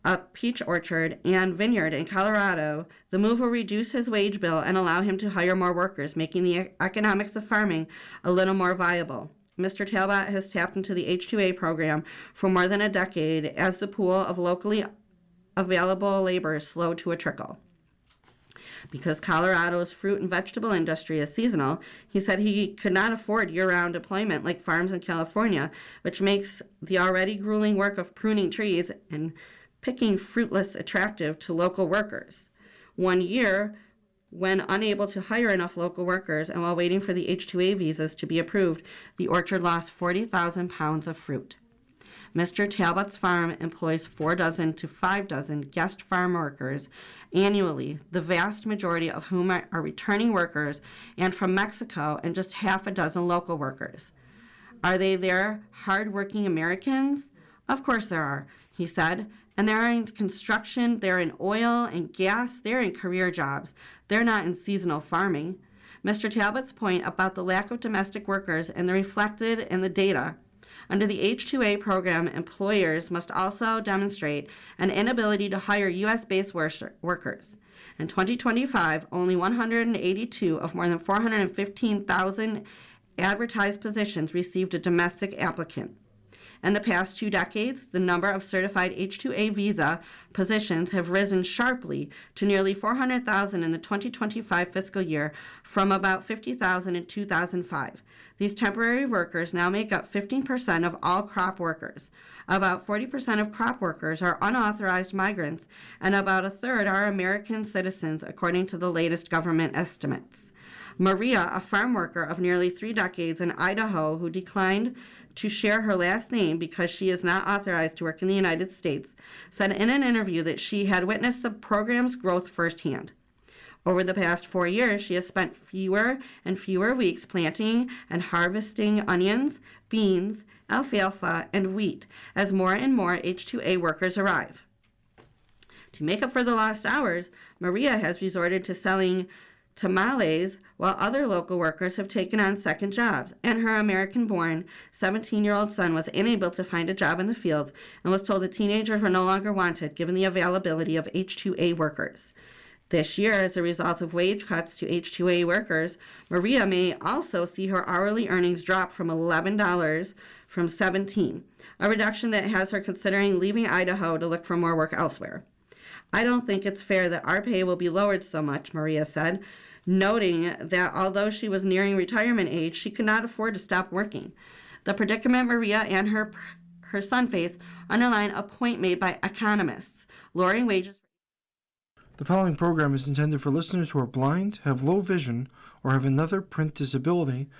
a peach orchard and vineyard in Colorado, the move will reduce his wage bill and allow him to hire more workers, making the economics of farming a little more viable. Mr. Talbot has tapped into the H-2A program for more than a decade as the pool of locally available labor is slow to a trickle. Because Colorado's fruit and vegetable industry is seasonal, he said he could not afford year-round employment like farms in California, which makes the already grueling work of pruning trees and picking fruitless attractive to local workers. One year, when unable to hire enough local workers and while waiting for the H-2A visas to be approved, the orchard lost 40,000 pounds of fruit. Mr. Talbot's farm employs 4 dozen to 5 dozen guest farm workers annually, the vast majority of whom are returning workers and from Mexico, and just half a dozen local workers. Are they there hard-working Americans? Of course there are, he said. And they're in construction, they're in oil and gas, they're in career jobs. They're not in seasonal farming. Mr. Talbot's point about the lack of domestic workers and the reflected in the data. Under the H-2A program, employers must also demonstrate an inability to hire U.S.-based workers. In 2025, only 182 of more than 415,000 advertised positions received a domestic applicant. In the past 2 decades, the number of certified H-2A visa positions have risen sharply to nearly 400,000 in the 2025 fiscal year from about 50,000 in 2005. These temporary workers now make up 15% of all crop workers. About 40% of crop workers are unauthorized migrants, and about a third are American citizens, according to the latest government estimates. Maria, a farm worker of nearly 3 decades in Idaho who declined to share her last name because she is not authorized to work in the United States, said in an interview that she had witnessed the program's growth firsthand. Over the past 4 years, she has spent fewer and fewer weeks planting and harvesting onions, beans, alfalfa, and wheat as more and more H-2A workers arrive. To make up for the lost hours, Maria has resorted to selling tamales, while other local workers have taken on second jobs, and her American-born 17-year-old son was unable to find a job in the fields and was told the teenagers were no longer wanted given the availability of H-2A workers. This year, as a result of wage cuts to H-2A workers, Maria may also see her hourly earnings drop from $11 from $17, a reduction that has her considering leaving Idaho to look for more work elsewhere. I don't think it's fair that our pay will be lowered so much, Maria said, noting that although she was nearing retirement age, she could not afford to stop working. The predicament Maria and her son face underline a point made by economists, lowering wages. The following program is intended for listeners who are blind, have low vision, or have another print disability